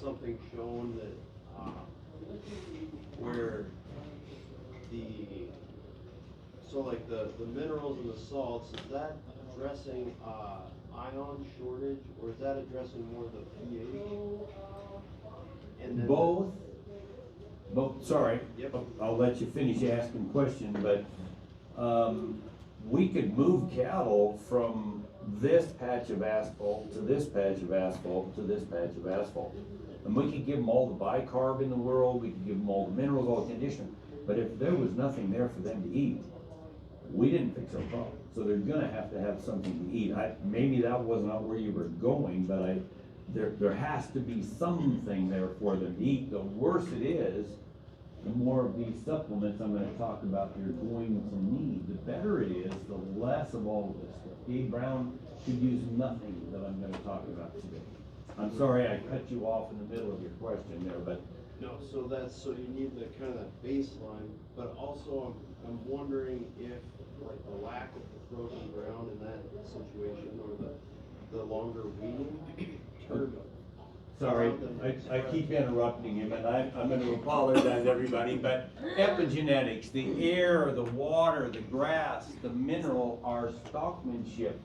something shown that, where so like the minerals and the salts, is that addressing, ion shortage, or is that addressing more the pH? And then Both, sorry. Yep. I'll let you finish asking question, but, we could move cattle from this patch of asphalt to this patch of asphalt to this patch of asphalt. And we could give them all the bicarb in the world, we could give them all the minerals, all the conditioning, but if there was nothing there for them to eat, we didn't fix our problem. So they're gonna have to have something to eat. Maybe that was not where you were going, but there has to be something there for them to eat. The worse it is, the more of these supplements I'm gonna talk about you're going to need. The better it is, the less of all of this stuff. Dave Brown could use nothing that I'm gonna talk about today. I'm sorry I cut you off in the middle of your question there, but. No, so you need the kind of that baseline, but also I'm wondering if like the lack of the frozen ground in that situation, or the longer weeding. Sorry, I keep interrupting him, and I'm gonna apologize everybody, but epigenetics, the air, the water, the grass, the mineral, our stockmanship,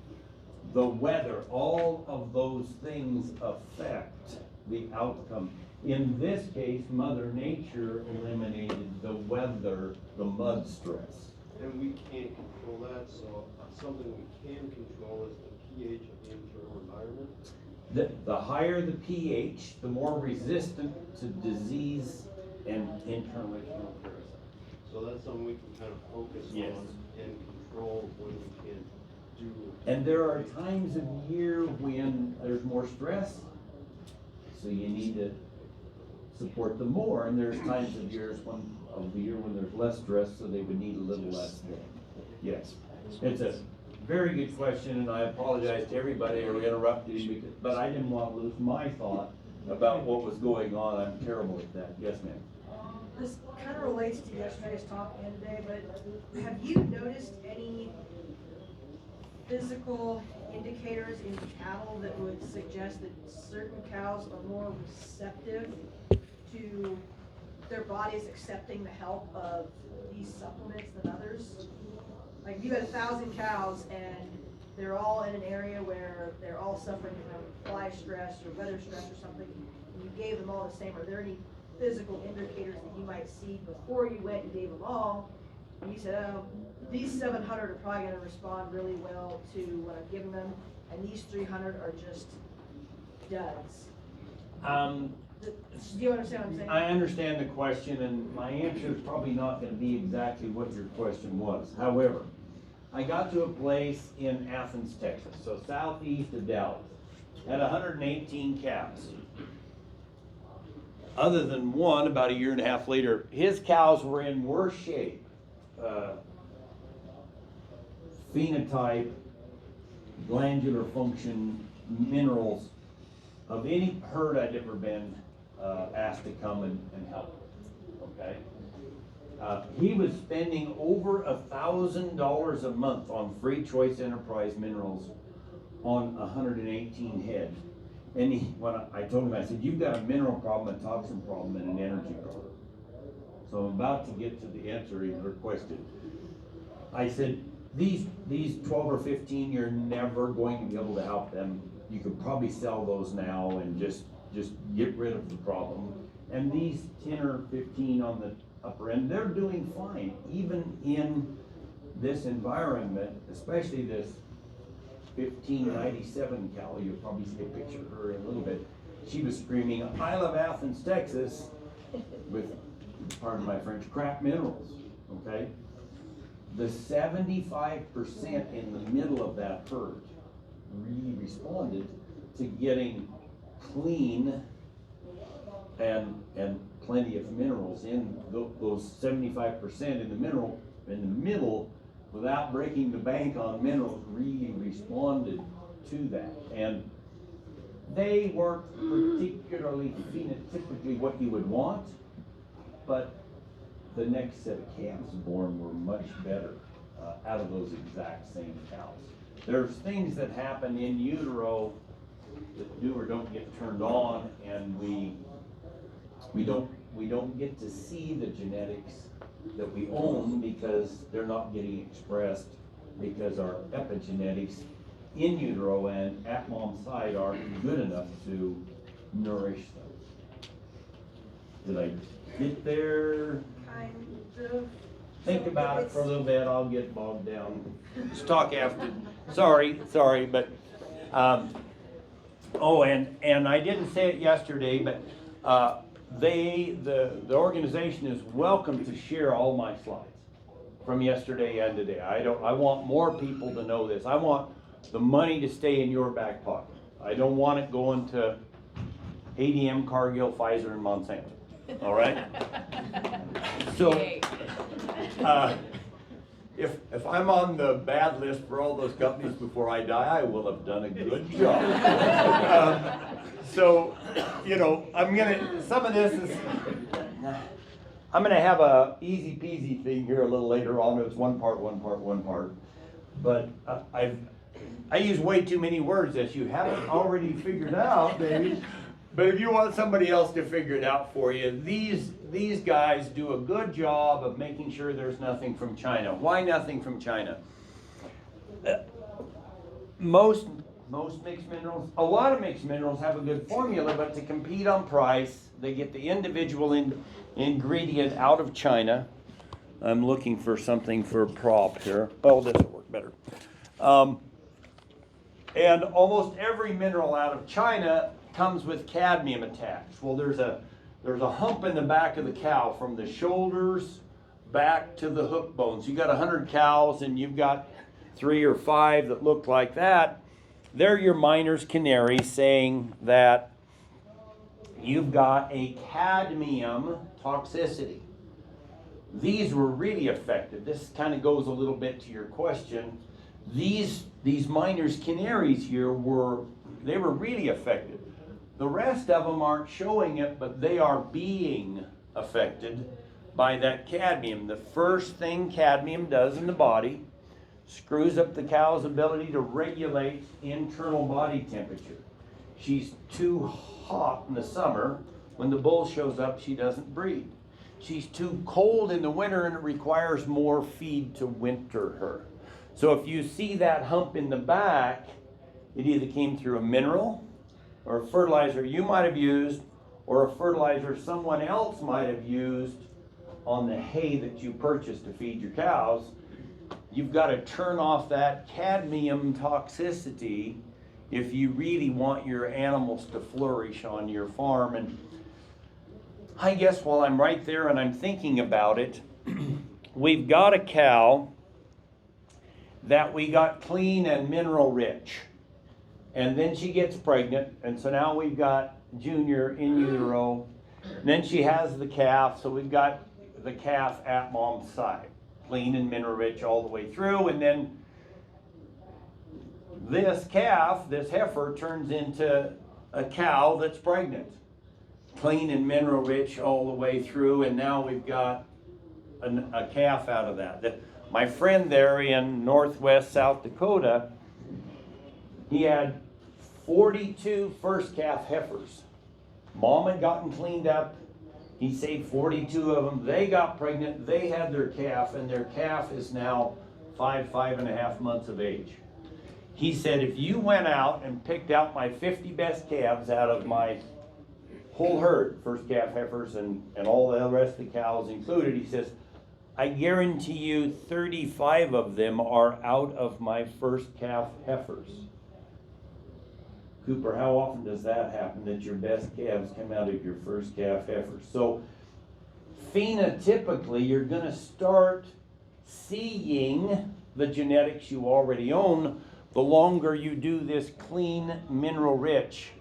the weather, all of those things affect the outcome. In this case, Mother Nature eliminated the weather, the mud stress. And we can't control that, so something we can control is the pH of the internal environment. The higher the pH, the more resistant to disease and internal external parasites. So that's something we can kind of focus Yes. on and control when we can do. And there are times of year when there's more stress, so you need to support them more, and there's times of the year when there's less stress, so they would need a little less. Yes, it's a very good question, and I apologize to everybody who interrupted you, but I didn't want to lose my thought about what was going on. I'm terrible at that. Yes, ma'am. This kind of relates to yesterday's talk and today, but have you noticed any physical indicators in cattle that would suggest that certain cows are more receptive to their bodies accepting the help of these supplements than others? Like if you had 1,000 cows and they're all in an area where they're all suffering from fly stress or weather stress or something, and you gave them all the same, are there any physical indicators that you might see before you went and gave them all, and you said, oh, these 700 are probably going to respond really well to what I'm giving them, and these 300 are just duds? Do you understand what I'm saying? I understand the question, and my answer is probably not going to be exactly what your question was. However, I got to a place in Athens, Texas, so southeast of Dallas, had 118 cows. Other than one, about a year and a half later, his cows were in worse shape. Phenotype, glandular function, minerals, of any herd I'd ever been asked to come and help, okay? He was spending over $1,000 a month on free choice enterprise minerals on 118 head. And when I told him, I said, you've got a mineral problem, a toxin problem, and an energy problem. So I'm about to get to the answer to your question. I said, these 12 or 15, you're never going to be able to help them. You could probably sell those now and just get rid of the problem. And these 10 or 15 on the upper end, they're doing fine, even in this environment, especially this 1597 cow. You'll probably see a picture of her in a little bit. She was screaming, I love Athens, Texas, with, pardon my French, crap minerals, okay? The 75% in the middle of that herd really responded to getting clean and plenty of minerals in those 75% in the middle without breaking the bank on minerals really responded to that. And they weren't particularly phenotypically what you would want, but the next set of calves born were much better out of those exact same cows. There's things that happen in utero that do or don't get turned on, and we We don't get to see the genetics that we own because they're not getting expressed because our epigenetics in utero and at mom's side aren't good enough to nourish them. Did I get there? Kind of. Think So about it it's- for a little bit, I'll get bogged down. Let's talk after. Sorry, but, oh, and I didn't say it yesterday, but, the organization is welcome to share all my slides from yesterday and today. I want more people to know this. I want the money to stay in your back pocket. I don't want it going to ADM, Cargill, Pfizer, and Monsanto, all right? So, if I'm on the bad list for all those companies before I die, I will have done a good job. So, you know, some of this is, I'm gonna have a easy peasy thing here a little later on. It's one part. But I use way too many words that you haven't already figured out, baby. But if you want somebody else to figure it out for you, these guys do a good job of making sure there's nothing from China. Why nothing from China? Most mixed minerals, a lot of mixed minerals have a good formula, but to compete on price, they get the individual ingredient out of China. I'm looking for something for a prop here. Oh, this will work better. And almost every mineral out of China comes with cadmium attached. Well, there's a hump in the back of the cow from the shoulders back to the hook bones. You got 100 cows and you've got 3 or 5 that look like that. They're your miner's canary saying that you've got a cadmium toxicity. These were really affected. This kind of goes a little bit to your question. These miner's canaries here were really affected. The rest of them aren't showing it, but they are being affected by that cadmium. The first thing cadmium does in the body, screws up the cow's ability to regulate internal body temperature. She's too hot in the summer. When the bull shows up, she doesn't breed. She's too cold in the winter and it requires more feed to winter her. So if you see that hump in the back, it either came through a mineral or a fertilizer you might have used or a fertilizer someone else might have used on the hay that you purchased to feed your cows. You've got to turn off that cadmium toxicity if you really want your animals to flourish on your farm. And I guess while I'm right there and I'm thinking about it, we've got a cow that we got clean and mineral rich. And then she gets pregnant, and so now we've got Junior in utero. And then she has the calf, so we've got the calf at mom's side, clean and mineral rich all the way through. And then this calf, this heifer, turns into a cow that's pregnant, clean and mineral rich all the way through. And now we've got a calf out of that. My friend there in northwest South Dakota, he had 42 first calf heifers. Mom had gotten cleaned up. He saved 42 of them. They got pregnant. They had their calf, and their calf is now 5.5 months of age. He said, if you went out and picked out my 50 best calves out of my whole herd, first calf heifers and all the rest of the cows included, he says, I guarantee you 35 of them are out of my first calf heifers. Cooper, how often does that happen, that your best calves come out of your first calf heifers? So phenotypically, you're going to start seeing the genetics you already own the longer you do this clean, mineral-rich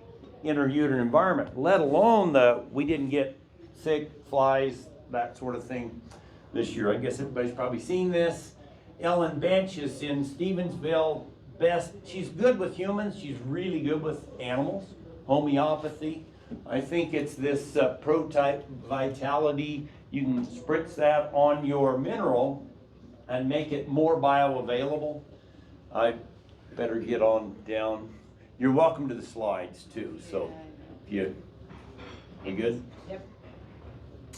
interuterine environment, let alone we didn't get sick, flies, that sort of thing this year. I guess everybody's probably seen this. Ellen Bench is in Stevensville. She's good with humans. She's really good with animals. Homeopathy. I think it's this Protype Vitality. You can spritz that on your mineral and make it more bioavailable. I better get on down. You're welcome to the slides too. So, if you good? Yep.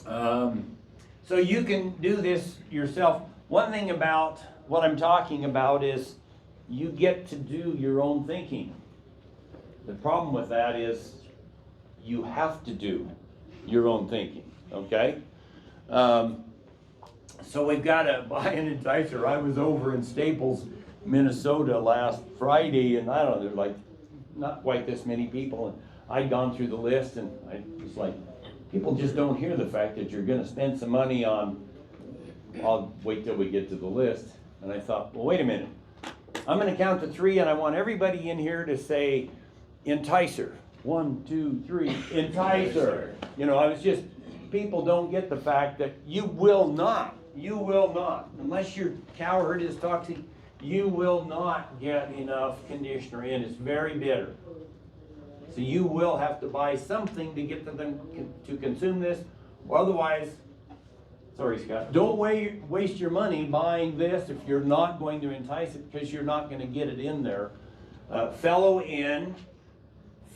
So you can do this yourself. One thing about what I'm talking about is you get to do your own thinking. The problem with that is you have to do your own thinking, okay? So we've got to buy an enticer. I was over in Staples, Minnesota last Friday, and I don't know, there's like not quite this many people, and I'd gone through the list, and I was like, people just don't hear the fact that you're gonna spend some money on, I'll wait till we get to the list. And I thought, well, wait a minute. I'm gonna count to 3, and I want everybody in here to say enticer. 1, 2, 3, enticer. You know, I was just, people don't get the fact that you will not, unless your cow herd is toxic, you will not get enough conditioner in. It's very bitter. So you will have to buy something to get them to consume this, or otherwise, sorry Scott, don't waste your money buying this if you're not going to entice it, because you're not going to get it in there. Fellow in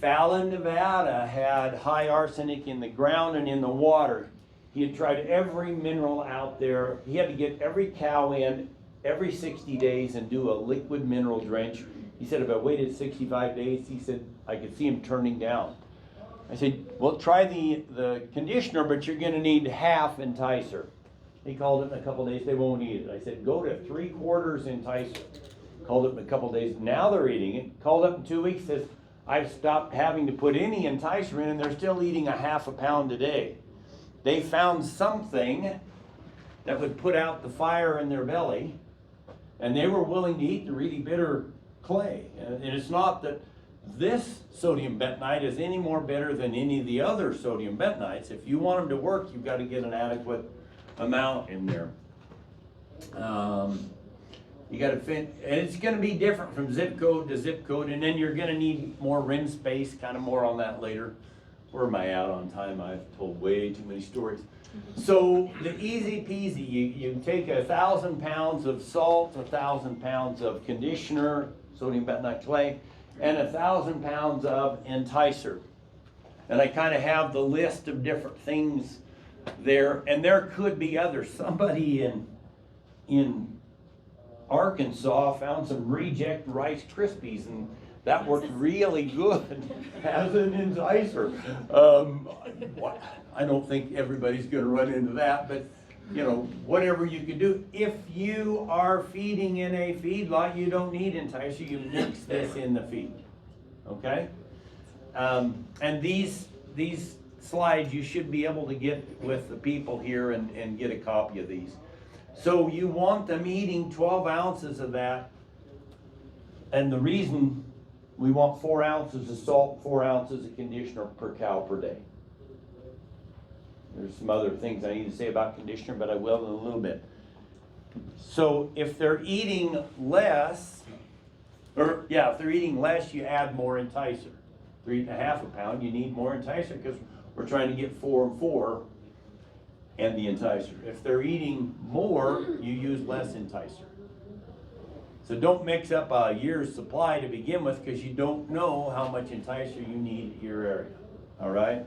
Fallon, Nevada had high arsenic in the ground and in the water. He had tried every mineral out there. He had to get every cow in every 60 days and do a liquid mineral drench. He said if I waited 65 days, he said I could see him turning down. I said, well, try the conditioner, but you're going to need half enticer. He called it in a couple days. They won't eat it. I said, go to 3/4 enticer. Called it in a couple days. Now they're eating it. Called up in 2 weeks. Says, I've stopped having to put any enticer in, and they're still eating a half a pound a day. They found something that would put out the fire in their belly, and they were willing to eat the really bitter clay. And it's not that this sodium bentonite is any more bitter than any of the other sodium bentonites. If you want them to work, you've got to get an adequate amount in there. You got to fit, and it's going to be different from zip code to zip code, and then you're going to need more rim space, kind of more on that later. Where am I out on time? I've told way too many stories. So the easy peasy, you take 1,000 pounds of salt, 1,000 pounds of conditioner, sodium bentonite clay, and 1,000 pounds of enticer. And I kind of have the list of different things there, and there could be others. Somebody in Arkansas found some reject Rice Krispies, and that worked really good as an enticer. I don't think everybody's going to run into that, but you know, whatever you can do. If you are feeding in a feedlot, you don't need enticer. You mix this in the feed, okay? And these slides you should be able to get with the people here and get a copy of these. So you want them eating 12 ounces of that, and the reason we want 4 ounces of salt, 4 ounces of conditioner per cow per day. There's some other things I need to say about conditioner, but I will in a little bit. So if they're eating less, if they're eating less, you add more enticer. If they're eating a half a pound, you need more enticer because we're trying to get 4 and 4 and the enticer. If they're eating more, you use less enticer. So don't mix up a year's supply to begin with because you don't know how much enticer you need in your area. All right?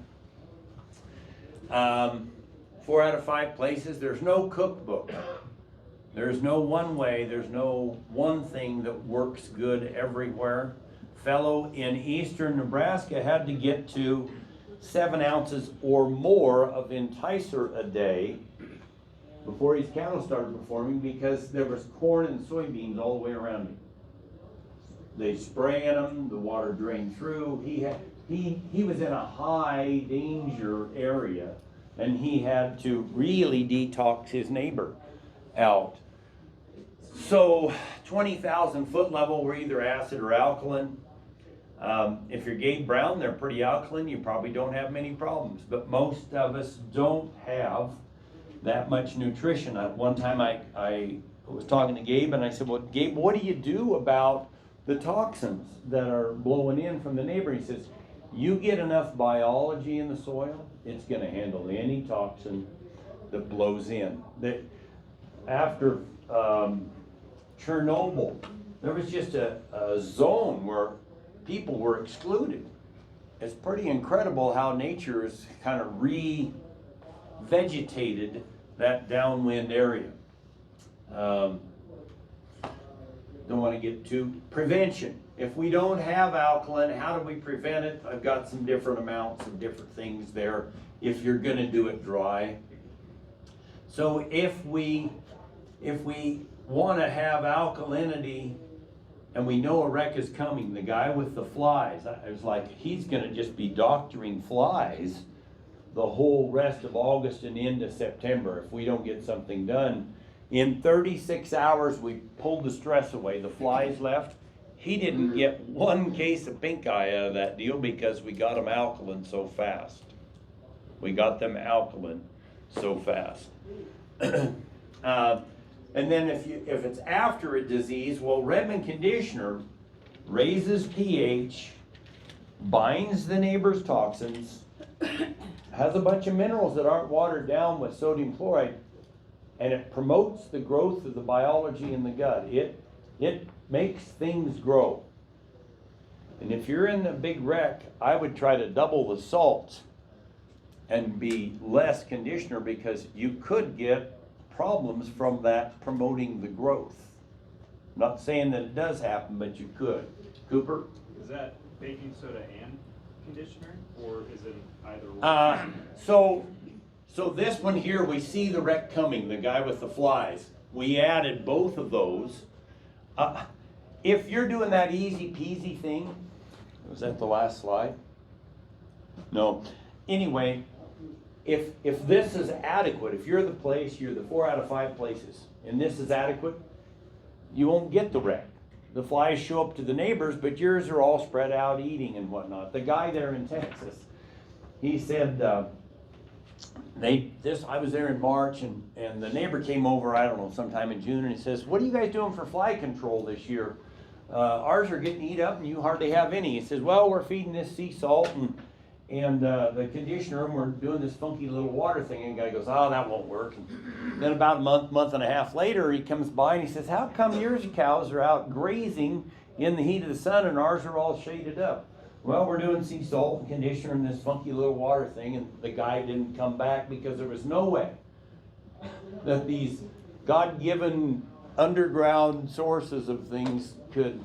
4 out of 5 places, there's no cookbook. There's no one way, there's no one thing that works good everywhere. Fellow in eastern Nebraska had to get to 7 ounces or more of enticer a day before his cattle started performing because there was corn and soybeans all the way around him. They spraying them, the water drained through. He was in a high danger area, and he had to really detox his neighbor out. So 20,000 foot level, we're either acid or alkaline. If you're Gabe Brown, they're pretty alkaline. You probably don't have many problems, but most of us don't have that much nutrition. One time I was talking to Gabe, and I said, well, Gabe, what do you do about the toxins that are blowing in from the neighbor? He says, you get enough biology in the soil, it's going to handle any toxin that blows in. After Chernobyl, there was just a zone where people were excluded. It's pretty incredible how nature is kind of vegetated that downwind area. Don't want to get to prevention. If we don't have alkaline, how do we prevent it? I've got some different amounts of different things there if you're going to do it dry. So if we want to have alkalinity and we know a wreck is coming, the guy with the flies, I was like, he's going to just be doctoring flies the whole rest of August and into September if we don't get something done. In 36 hours, we pulled the stress away. The flies left. He didn't get one case of pink eye out of that deal because we got them alkaline so fast. We got them alkaline so fast. And then if it's after a disease, well, Redmond conditioner raises pH, binds the neighbor's toxins, has a bunch of minerals that aren't watered down with sodium chloride, and it promotes the growth of the biology in the gut. It makes things grow. And if you're in a big wreck, I would try to double the salt and be less conditioner, because you could get problems from that promoting the growth. I'm not saying that it does happen, but you could. Cooper? Is that baking soda and conditioner, or is it either one? So this one here, we see the wreck coming, the guy with the flies. We added both of those. If you're doing that easy peasy thing, was that the last slide? No. Anyway, if this is adequate, if you're the place, you're the 4 out of 5 places, and this is adequate, you won't get the wreck. The flies show up to the neighbors, but yours are all spread out eating and whatnot. The guy there in Texas, he said, I was there in March, and the neighbor came over, I don't know, sometime in June, and he says, "What are you guys doing for fly control this year? Ours are getting eat up and you hardly have any." He says, "Well, we're feeding this sea salt and the conditioner, and we're doing this funky little water thing." And the guy goes, "Oh, that won't work." And then about a month and a half later, he comes by and he says, "How come yours cows are out grazing in the heat of the sun and ours are all shaded up?" "Well, we're doing sea salt and conditioner and this funky little water thing." And the guy didn't come back because there was no way that these God-given underground sources of things could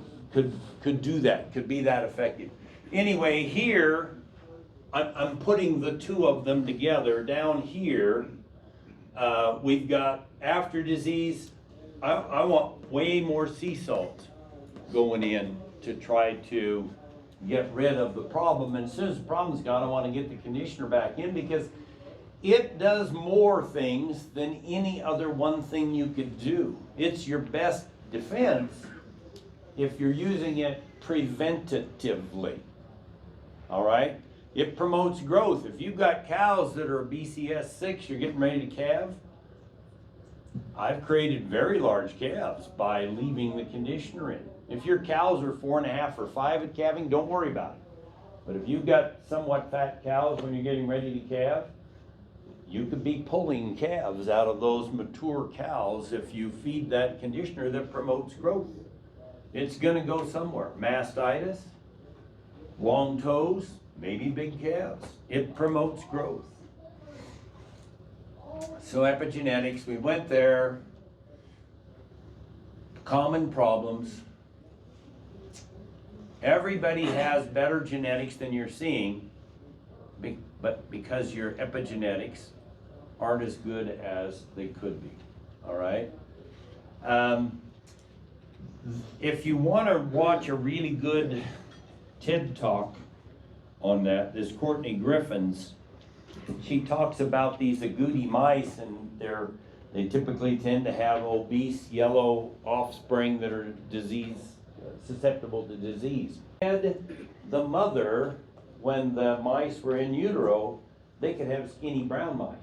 do that, could be that effective. Anyway, here, I'm putting the two of them together. Down here, we've got after disease. I want way more sea salt going in to try to get rid of the problem. And as soon as the problem's gone, I want to get the conditioner back in, because it does more things than any other one thing you could do. It's your best defense if you're using it preventatively. All right? It promotes growth. If you've got cows that are BCS 6, you're getting ready to calve, I've created very large calves by leaving the conditioner in. If your cows are 4.5 or 5 at calving, don't worry about it. But if you've got somewhat fat cows when you're getting ready to calve, you could be pulling calves out of those mature cows if you feed that conditioner that promotes growth. It's going to go somewhere. Mastitis, long toes, maybe big calves. It promotes growth. So epigenetics, we went there. Common problems. Everybody has better genetics than you're seeing, but because your epigenetics aren't as good as they could be. All right? If you want to watch a really good TED Talk on that, this Courtney Griffin's, she talks about these agouti mice, and they typically tend to have obese yellow offspring that are susceptible to disease. And the mother, when the mice were in utero, they could have skinny brown mice.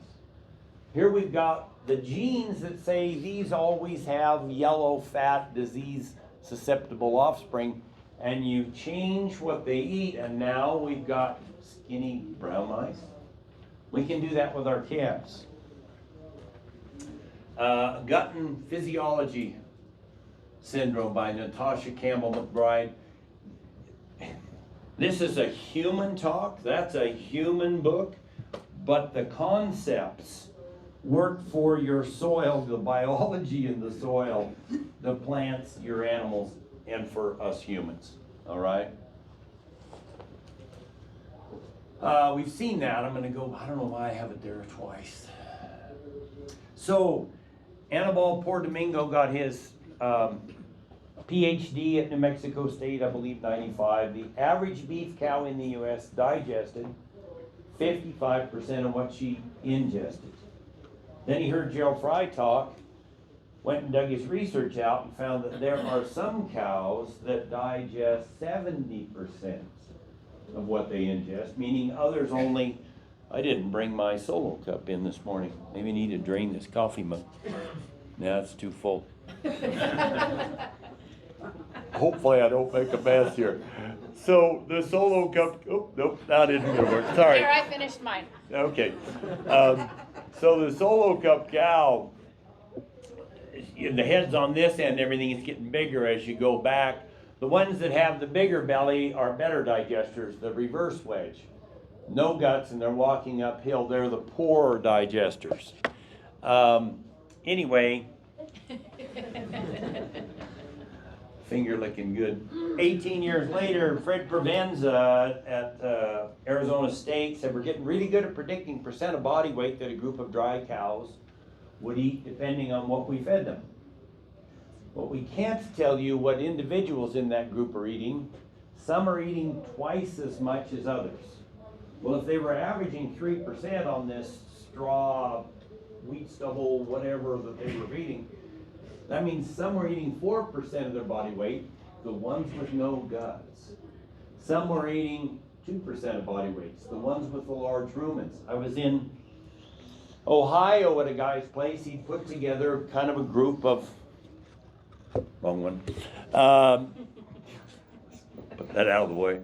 Here we've got the genes that say these always have yellow, fat, disease susceptible offspring, and you change what they eat, and now we've got skinny brown mice. We can do that with our calves. Gut and Physiology Syndrome by Natasha Campbell McBride. This is a human talk. That's a human book. but the concepts work for your soil, the biology in the soil, the plants, your animals, and for us humans, all right? We've seen that. I'm gonna go, I don't know why I have it there twice. So, Anibal Domingo got his PhD at New Mexico State, I believe, 95. The average beef cow in the U.S. digested 55% of what she ingested. Then he heard Gerald Fry talk, went and dug his research out and found that there are some cows that digest 70% of what they ingest, meaning others only. I didn't bring my solo cup in this morning. Maybe I need to drain this coffee mug. Now it's too full. Hopefully I don't make a mess here. So the solo cup, oh, nope, that didn't work. Sorry. There, I finished mine. Okay. So the solo cup cow, the head's on this end, everything is getting bigger as you go back. The ones that have the bigger belly are better digesters, the reverse wedge. No guts, and they're walking uphill. They're the poor digesters. Anyway, finger licking good. 18 years later, Fred Provenza at Arizona State said we're getting really good at predicting percent of body weight that a group of dry cows would eat depending on what we fed them. But we can't tell you what individuals in that group are eating. Some are eating twice as much as others. Well, if they were averaging 3% on this straw, wheat stubble, whatever that they were eating, that means some were eating 4% of their body weight, the ones with no guts. Some were eating 2% of body weights, the ones with the large rumens. I was in Ohio at a guy's place. He put together kind of a group of, wrong one. Put that out of the way.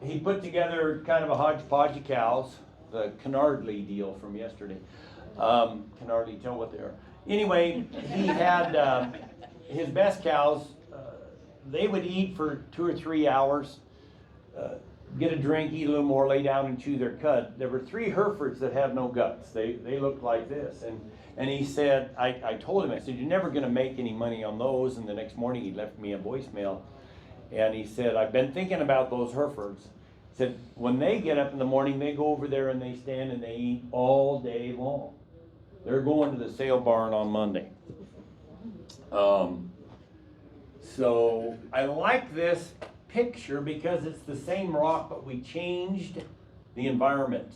He put together kind of a hodgepodge of cows, the Canardly deal from yesterday. Canardly, tell what they are. Anyway, he had his best cows. They would eat for 2 or 3 hours, get a drink, eat a little more, lay down and chew their cud. There were 3 Herefords that had no guts. They looked like this. And he said, I told him, I said, you're never going to make any money on those. And the next morning he left me a voicemail. And he said, I've been thinking about those Herefords. He said, when they get up in the morning, they go over there and they stand and they eat all day long. They're going to the sale barn on Monday. So I like this picture because it's the same rock, but we changed the environment.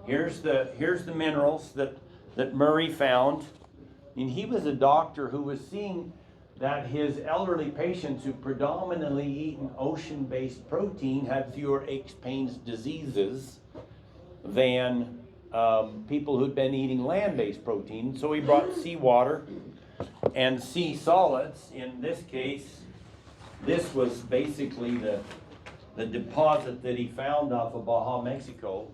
Here's the minerals that Murray found. And he was a doctor who was seeing that his elderly patients who predominantly eaten ocean-based protein had fewer aches, pains, diseases than people who'd been eating land-based protein. So he brought seawater and sea solids. In this case, this was basically the deposit that he found off of Baja, Mexico,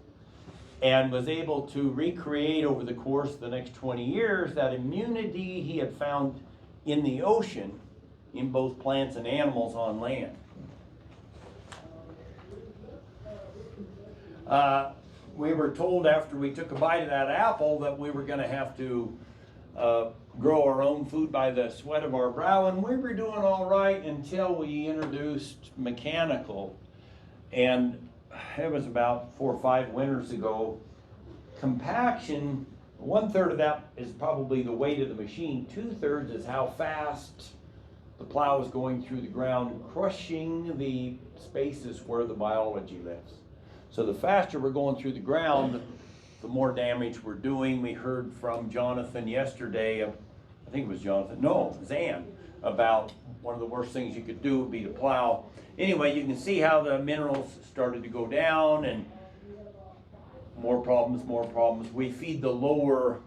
and was able to recreate over the course of the next 20 years that immunity he had found in the ocean in both plants and animals on land. We were told after we took a bite of that apple that we were going to have to grow our own food by the sweat of our brow, and we were doing all right until we introduced mechanical. And it was about 4 or 5 winters ago. Compaction, 1/3 of that is probably the weight of the machine. 2/3 is how fast the plow is going through the ground, crushing the spaces where the biology lives. So the faster we're going through the ground, the more damage we're doing. We heard from Jonathan yesterday, I think it was Jonathan, no, Zan, about one of the worst things you could do would be to plow. Anyway, you can see how the minerals started to go down, and more problems, more problems. We feed the lower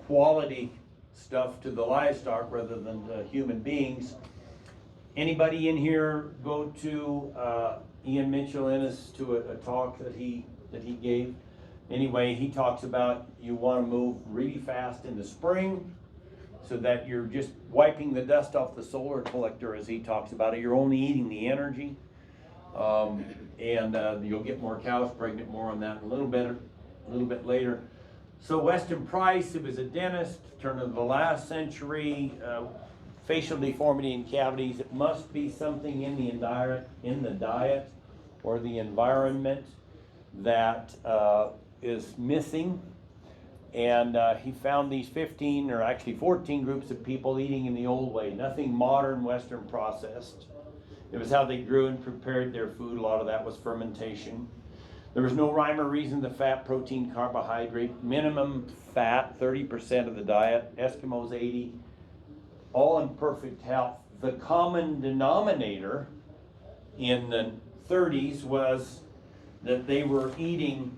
quality stuff to the livestock rather than the human beings. Anybody in here go to Ian Mitchell Ennis to a talk that he gave? Anyway, he talks about you want to move really fast in the spring so that you're just wiping the dust off the solar collector, as he talks about it. You're only eating the energy. and you'll get more cows pregnant, more on that in a little bit later. So Weston Price, who was a dentist, turn of the last century, facial deformity and cavities. It must be something in the diet or the environment that is missing. And he found these 15 or actually 14 groups of people eating in the old way, nothing modern Western processed. It was how they grew and prepared their food. A lot of that was fermentation. There was no rhyme or reason to fat, protein, carbohydrate, minimum fat, 30% of the diet, Eskimos 80, all in perfect health. The common denominator in the 30s was that they were eating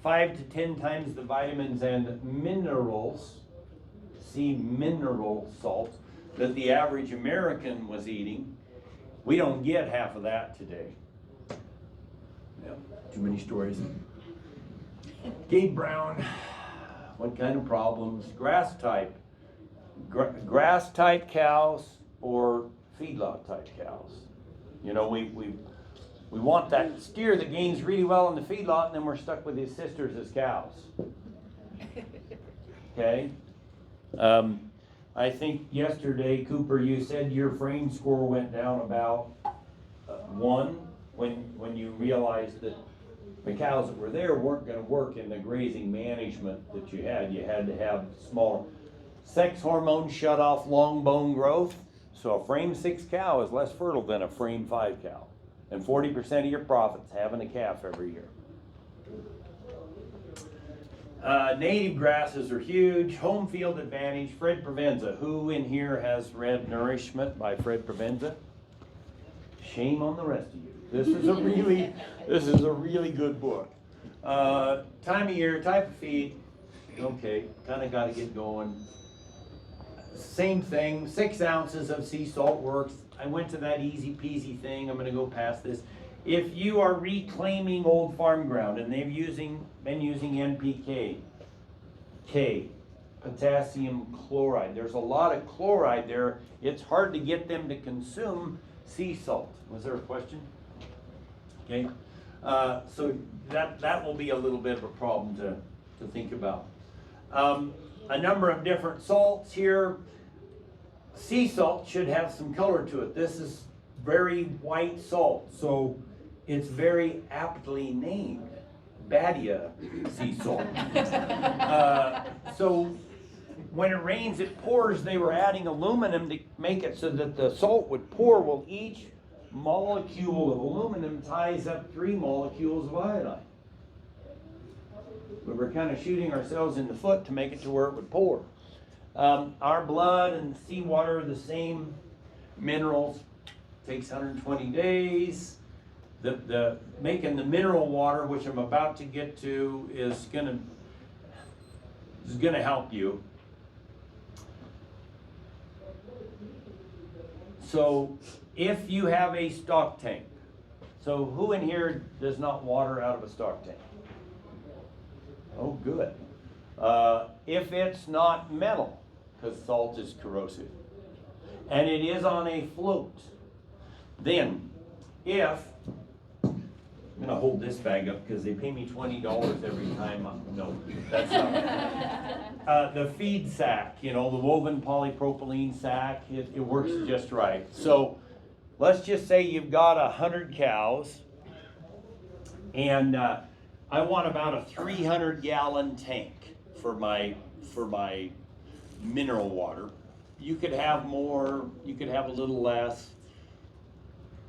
5 to 10 times the vitamins and minerals, see mineral salts, that the average American was eating. We don't get half of that today. Too many stories. Gabe Brown, what kind of problems? Grass type. Grass type cows or feedlot type cows. You know, we want that steer that gains really well in the feedlot, and then we're stuck with his sisters as cows. Okay? I think yesterday, Cooper, you said your frame score went down about 1 when you realized that the cows that were there weren't going to work in the grazing management that you had. You had to have smaller. Sex hormones shut off long bone growth, so a frame 6 cow is less fertile than a frame 5 cow. And 40% of your profits having a calf every year. Native grasses are huge. Home field advantage. Fred Provenza. Who in here has read Nourishment by Fred Provenza? Shame on the rest of you. This is a really good book. Time of year, type of feed. Okay, kind of got to get going. Same thing. 6 ounces of sea salt works. I went to that easy peasy thing. I'm going to go past this. If you are reclaiming old farm ground and they've been using NPK, K, potassium chloride. There's a lot of chloride there. It's hard to get them to consume sea salt. Was there a question? Okay. So that will be a little bit of a problem to think about. A number of different salts here. Sea salt should have some color to it. This is very white salt, so it's very aptly named Badia sea salt. So when it rains, it pours. They were adding aluminum to make it so that the salt would pour. Well, each molecule of aluminum ties up 3 molecules of iodine. We were kind of shooting ourselves in the foot to make it to where it would pour. Our blood and seawater are the same minerals. Takes 120 days. The making the mineral water, which I'm about to get to, is gonna help you. So if you have a stock tank, so who in here does not water out of a stock tank? Oh, good. If it's not metal, because salt is corrosive, and it is on a float, then if, I'm going to hold this bag up because they pay me $20 every time. No, that's not. The feed sack, you know, the woven polypropylene sack, it works just right. So let's just say you've got 100 cows, and I want about a 300-gallon tank for my mineral water. You could have more, you could have a little less.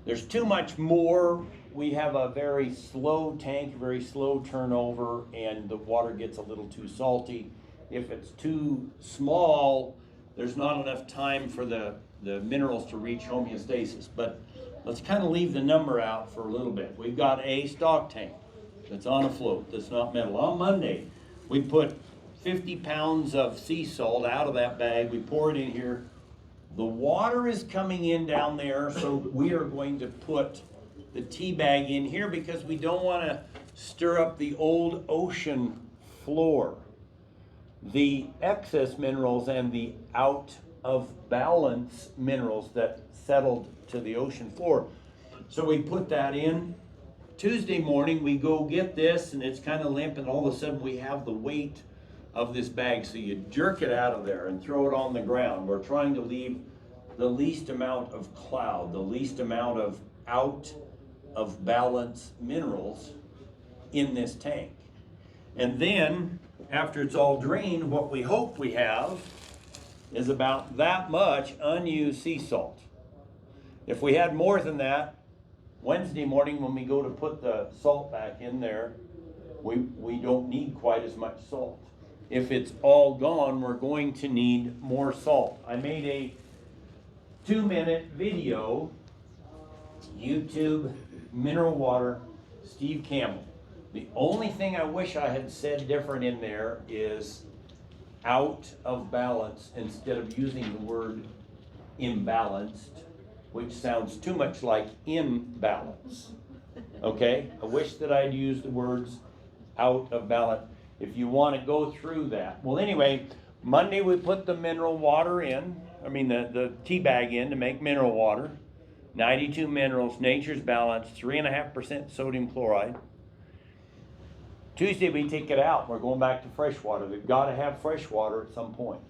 There's too much more. We have a very slow tank, very slow turnover, and the water gets a little too salty. If it's too small, there's not enough time for the minerals to reach homeostasis. But let's kind of leave the number out for a little bit. We've got a stock tank that's on a float, that's not metal. On Monday, we put 50 pounds of sea salt out of that bag. We pour it in here. The water is coming in down there, so we are going to put the tea bag in here because we don't want to stir up the old ocean floor. The excess minerals and the out of balance minerals that settled to the ocean floor. So we put that in, Tuesday morning, we go get this, and it's kind of limp, and all of a sudden we have the weight of this bag. So you jerk it out of there and throw it on the ground. We're trying to leave the least amount of cloud, the least amount of out of balance minerals in this tank. And then, after it's all drained, what we hope we have is about that much unused sea salt. If we had more than that, Wednesday morning when we go to put the salt back in there, we don't need quite as much salt. If it's all gone, we're going to need more salt. I made a 2-minute video, YouTube, mineral water, Steve Campbell. The only thing I wish I had said different in there is out of balance instead of using the word imbalanced, which sounds too much like imbalance. Okay? I wish that I'd used the words out of balance. If you want to go through that. Well, anyway, Monday we put the mineral water in, the tea bag in to make mineral water. 92 minerals, nature's balance, 3.5% sodium chloride. Tuesday we take it out. We're going back to fresh water. We've got to have fresh water at some point.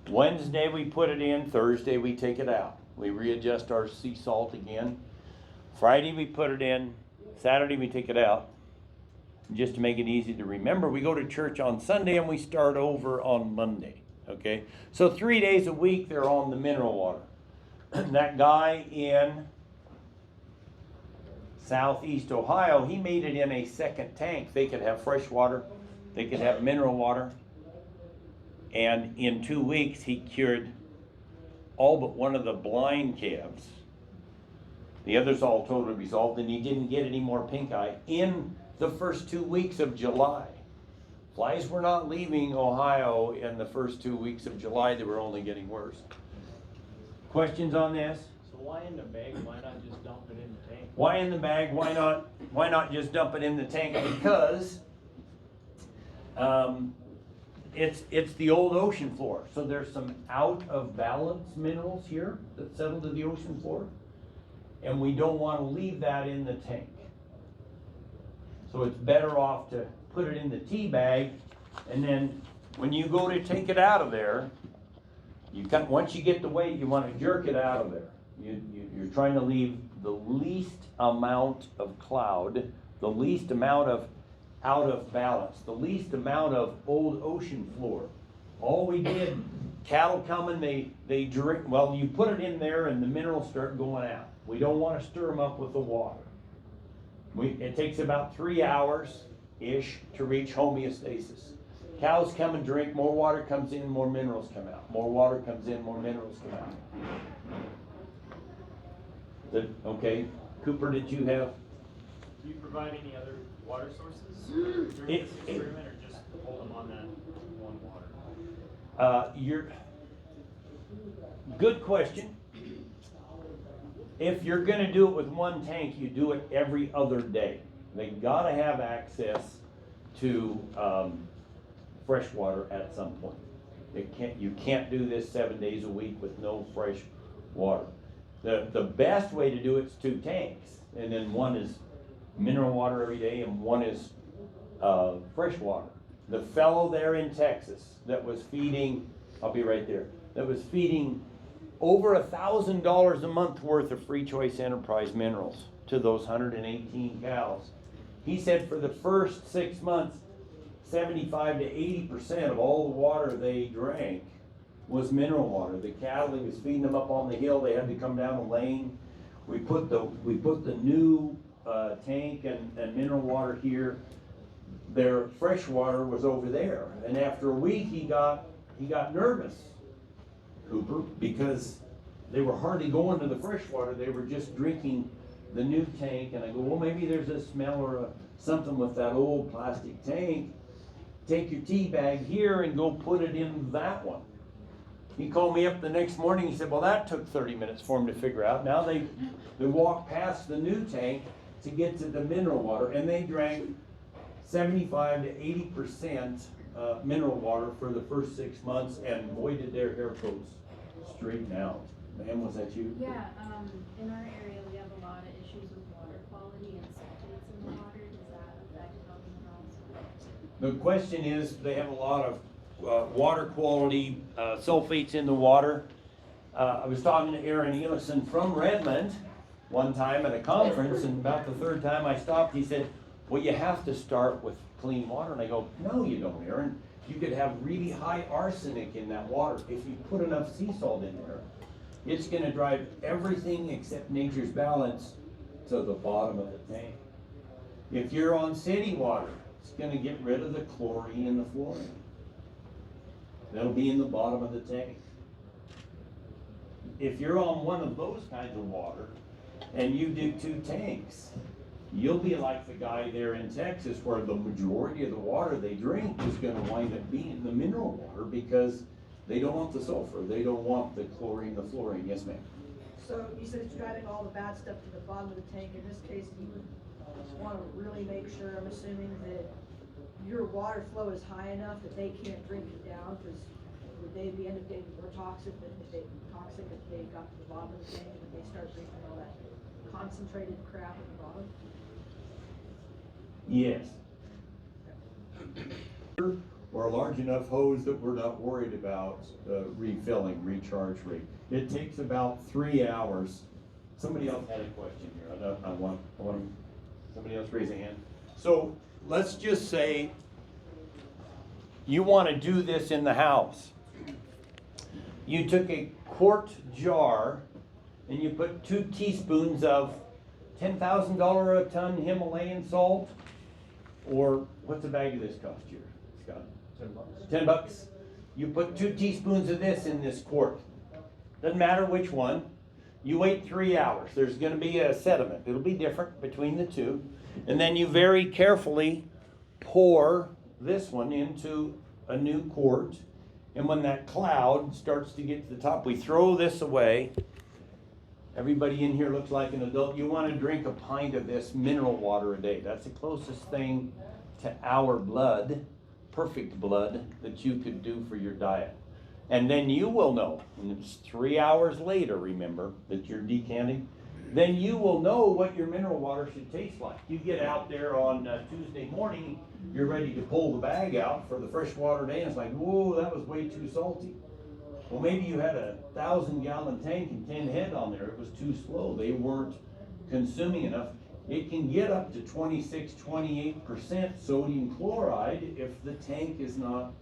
Wednesday we put it in. Thursday we take it out. We readjust our sea salt again. Friday we put it in. Saturday we take it out. Just to make it easy to remember, we go to church on Sunday and we start over on Monday. Okay? So 3 days a week they're on the mineral water. That guy in Southeast Ohio, he made it in a second tank. They could have fresh water, they could have mineral water, and in 2 weeks he cured all but one of the blind calves. The others all totally resolved, and he didn't get any more pink eye in the first 2 weeks of July. Flies were not leaving Ohio in the first 2 weeks of July. They were only getting worse. Questions on this? So why in the bag? Why not just dump it in the tank? Why in the bag? Why not just dump it in the tank? Because it's the old ocean floor. So there's some out of balance minerals here that settle to the ocean floor, and we don't want to leave that in the tank. So it's better off to put it in the tea bag, and then when you go to take it out of there, once you get the weight, you want to jerk it out of there. You're trying to leave the least amount of cloud, the least amount of out of balance, the least amount of old ocean floor. All we did, cattle come and they drink, well, you put it in there and the minerals start going out. We don't want to stir them up with the water. It takes about 3 hours-ish to reach homeostasis. Cows come and drink, more water comes in, more minerals come out. More water comes in, more minerals come out. Okay, Cooper, did you have? Do you provide any other water sources during this experiment, or just hold them on that one water? Good question. If you're going to do it with one tank, you do it every other day. They got to have access to fresh water at some point. You can't do this 7 days a week with no fresh water. The best way to do it is 2 tanks, and then one is mineral water every day and one is fresh water. The fellow there in Texas that was feeding, I'll be right there, that was feeding over $1,000 a month worth of Free Choice Enterprise minerals to those 118 cows. He said for the first 6 months, 75 to 80% of all the water they drank was mineral water. The cattle, he was feeding them up on the hill. They had to come down a lane. We put the new tank and mineral water here. Their fresh water was over there. And after a week, he got nervous, Cooper, because they were hardly going to the fresh water. They were just drinking the new tank. And I go, well, maybe there's a smell or something with that old plastic tank. Take your tea bag here and go put it in that one. He called me up the next morning. He said, well, that took 30 minutes for him to figure out. Now they walked past the new tank to get to the mineral water, and they drank 75 to 80% mineral water for the first 6 months, and boy, did their hair coats straighten out. Ma'am, was that you? Yeah, in our area we have a lot of issues with water quality and sulfates in The question is, they have a lot of water quality sulfates in the water. I was talking to Aaron Elison from Redmond one time at a conference, and about the third time I stopped, he said, well, you have to start with clean water. And I go, no, you don't, Aaron. You could have really high arsenic in that water. If you put enough sea salt in there, it's going to drive everything except nature's balance to the bottom of the tank. If you're on city water, it's going to get rid of the chlorine and the fluorine. That'll be in the bottom of the tank. If you're on one of those kinds of water and you do 2 tanks, you'll be like the guy there in Texas where the majority of the water they drink is going to wind up being the mineral water because they don't want the sulfur, they don't want the chlorine, the fluorine. Yes, ma'am. So you said it's driving all the bad stuff to the bottom of the tank. In this case, you would want to really make sure, I'm assuming, that your water flow is high enough that they can't drink it down, because would they be end up getting more toxic if they got to the bottom of the tank and they start drinking all that concentrated crap at the bottom? Yes. Or a large enough hose that we're not worried about refilling, recharge rate. It takes about 3 hours. Somebody else had a question here. I want somebody else raise a hand. So let's just say you want to do this in the house. You took a quart jar and you put 2 teaspoons of $10,000 a ton Himalayan salt, or what's a bag of this cost you, Scott? $10. $10. You put 2 teaspoons of this in this quart. Doesn't matter which one. You wait 3 hours. There's going to be a sediment. It'll be different between the two. And then you very carefully pour this one into a new quart. And when that cloud starts to get to the top, we throw this away. Everybody in here looks like an adult. You want to drink a pint of this mineral water a day. That's the closest thing to our blood, perfect blood, that you could do for your diet. And then you will know, and it's 3 hours later, remember, that you're decanting, then you will know what your mineral water should taste like. You get out there on Tuesday morning, you're ready to pull the bag out for the freshwater day, and it's like, whoa, that was way too salty. Well, maybe you had a 1,000-gallon tank and 10 head on there. It was too slow. They weren't consuming enough. It can get up to 26, 28% sodium chloride if the tank is not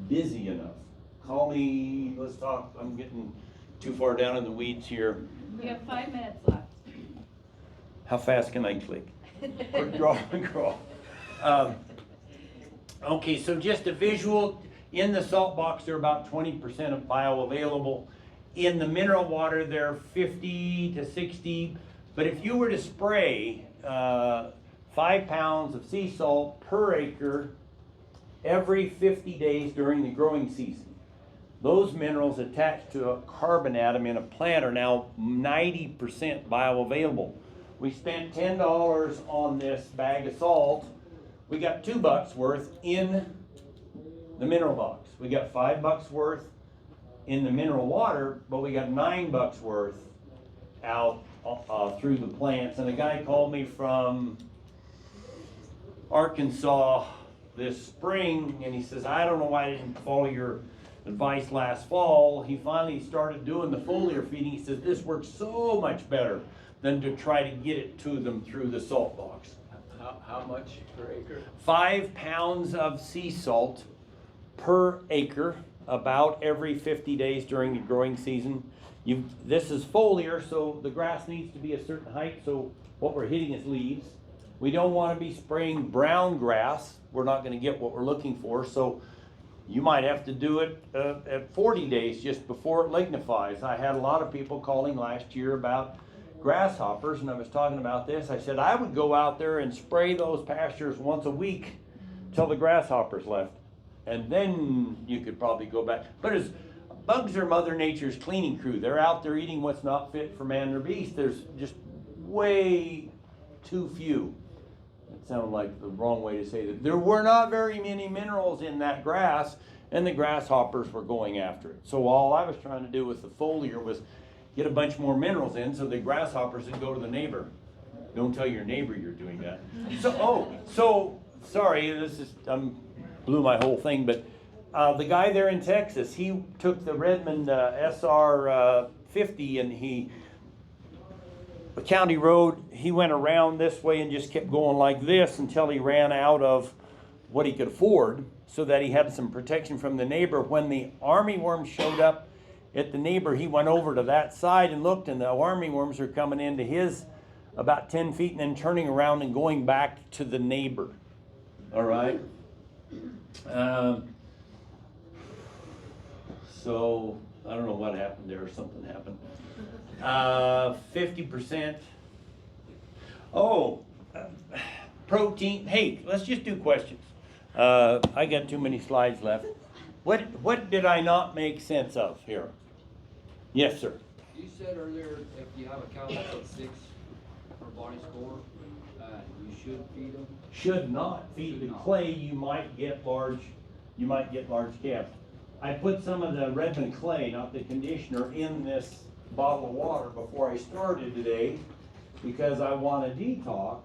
busy enough. Call me, let's talk. I'm getting too far down in the weeds here. We have 5 minutes left. How fast can I click? Crawl. Okay, so just a visual. In the salt box, they're about 20% of bioavailable. In the mineral water, they're 50 to 60. But if you were to spray 5 pounds of sea salt per acre every 50 days during the growing season, those minerals attached to a carbon atom in a plant are now 90% bioavailable. We spent $10 on this bag of salt. We got $2 worth in the mineral box. We got $5 worth in the mineral water, but we got $9 worth out through the plants. And a guy called me from Arkansas this spring, and he says, I don't know why I didn't follow your advice last fall. He finally started doing the foliar feeding. He says, this works so much better than to try to get it to them through the salt box. How much per acre? 5 pounds of sea salt per acre, about every 50 days during the growing season. This is foliar, so the grass needs to be a certain height, so what we're hitting is leaves. We don't want to be spraying brown grass. We're not going to get what we're looking for, so you might have to do it at 40 days just before it lignifies. I had a lot of people calling last year about grasshoppers, and I was talking about this. I said I would go out there and spray those pastures once a week till the grasshoppers left, and then you could probably go back. But as bugs are Mother Nature's cleaning crew. They're out there eating what's not fit for man or beast. There's just way too few. It sounded like the wrong way to say that. There were not very many minerals in that grass, and the grasshoppers were going after it. So all I was trying to do with the foliar was get a bunch more minerals in so the grasshoppers would go to the neighbor. Don't tell your neighbor you're doing that. So sorry, this is, I'm blew my whole thing, but the guy there in Texas, he took the Redmond SR 50 and the county road, he went around this way and just kept going like this until he ran out of what he could afford, so that he had some protection from the neighbor. When the armyworm showed up at the neighbor, he went over to that side and looked, and the armyworms are coming into his about 10 feet and then turning around and going back to the neighbor. All right. So I don't know what happened there, something happened. 50%. Oh, protein. Hey, let's just do questions. I got too many slides left. What did I not make sense of here? Yes, sir. You said earlier if you have a cow that's at 6 for body score, you should feed them. Should not feed the clay. You might get large calves. I put some of the Redmond clay, not the conditioner, in this bottle of water before I started today, because I want to detox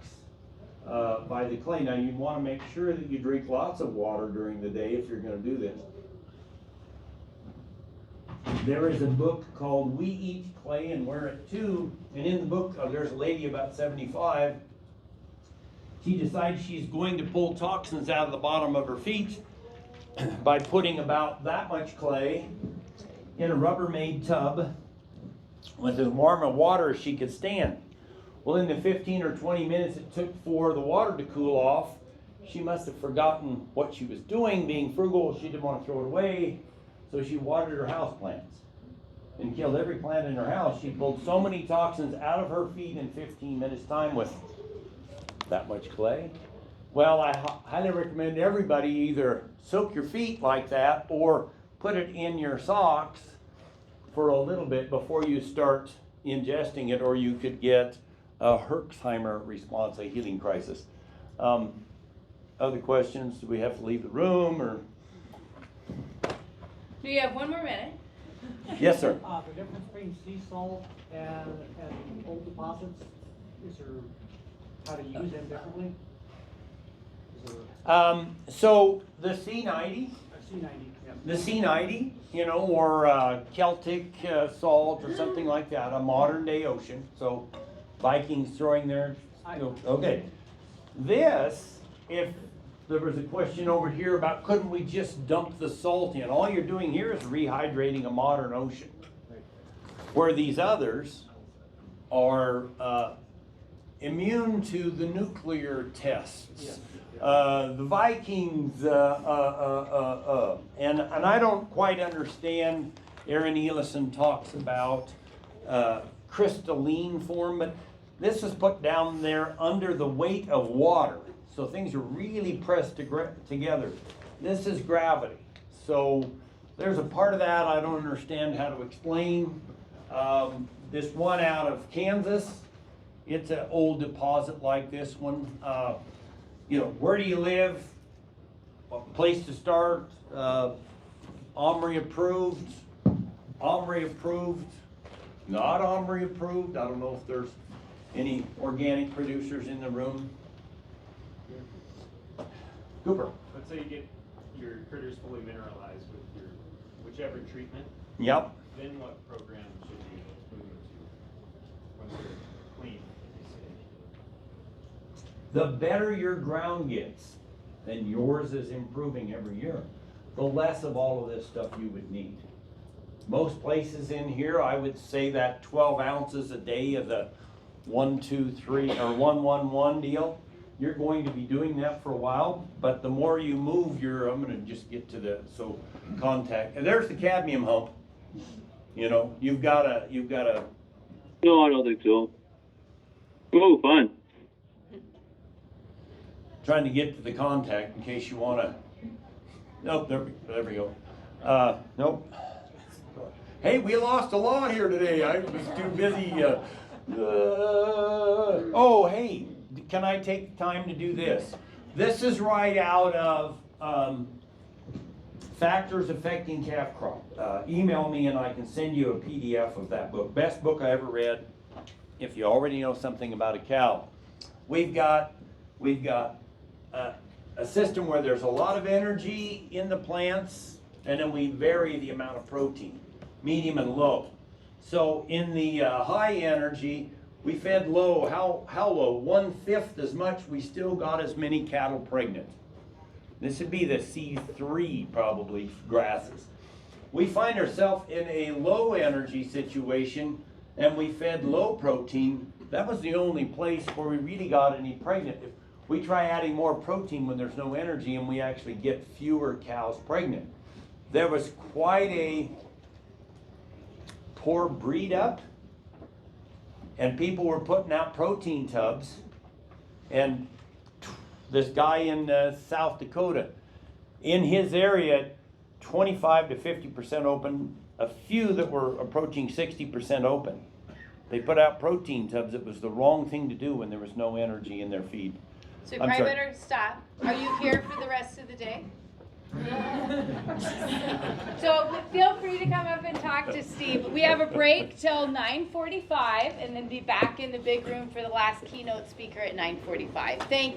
by the clay. Now, you want to make sure that you drink lots of water during the day if you're going to do this. There is a book called We Eat Clay and Wear It Too, and in the book there's a lady about 75. She decides she's going to pull toxins out of the bottom of her feet by putting about that much clay in a Rubbermaid tub with as warm a water as she could stand. Well, in the 15 or 20 minutes it took for the water to cool off, she must have forgotten what she was doing. Being frugal, she didn't want to throw it away, so she watered her house plants and killed every plant in her house. She pulled so many toxins out of her feet in 15 minutes time with that much clay. Well, I highly recommend everybody either soak your feet like that or put it in your socks for a little bit before you start ingesting it, or you could get a Herxheimer response, a healing crisis. Other questions? Do we have to leave the room, or? Do you have one more minute? Yes, sir. The difference between sea salt and old deposits, is there how to use them differently? Is there So the C90, C90? Yeah. the C90, or Celtic salt or something like that, a modern day ocean. So Vikings throwing their, okay. This, if there was a question over here about couldn't we just dump the salt in? All you're doing here is rehydrating a modern ocean. Where these others are immune to the nuclear tests. The Vikings, and I don't quite understand, Aaron Elison talks about crystalline form, but this is put down there under the weight of water. So things are really pressed together. This is gravity. So there's a part of that I don't understand how to explain. This one out of Kansas, it's an old deposit like this one. Where do you live? Place to start? OMRI approved? OMRI approved? Not OMRI approved? I don't know if there's any organic producers in the room. Cooper. Let's say you get your critters fully mineralized with your whichever treatment. Yep. Then what program should you move them to once they're clean? The better your ground gets, and yours is improving every year, the less of all of this stuff you would need. Most places in here, I would say that 12 ounces a day of the 1, 2, 3, or 1, 1, 1 deal. You're going to be doing that for a while, but the more you move I'm going to just get to contact. And there's the cadmium hump. You've got to. No, I don't think so. Oh, fun. Trying to get to the contact in case you want to. Nope, there we go. Nope. Hey, we lost a lot here today. I was too busy. Oh, hey, can I take time to do this? This is right out of Factors Affecting Calf Crop. Email me and I can send you a PDF of that book. Best book I ever read if you already know something about a cow. We've got a a system where there's a lot of energy in the plants, and then we vary the amount of protein, medium and low. So in the high energy, we fed low. How low? 1/5 as much. We still got as many cattle pregnant. This would be the C3 probably grasses. We find ourselves in a low energy situation, and we fed low protein. That was the only place where we really got any pregnant. If we try adding more protein when there's no energy, and we actually get fewer cows pregnant. There was quite a poor breed up, and people were putting out protein tubs, and this guy in South Dakota, in his area, 25 to 50% open, a few that were approaching 60% open. They put out protein tubs. It was the wrong thing to do when there was no energy in their feed. So you I'm probably sorry. better stop. Are you here for the rest of the day? So feel free to come up and talk to Steve. We have a break till 9:45 and then be back in the big room for the last keynote speaker at 9:45. Thank you.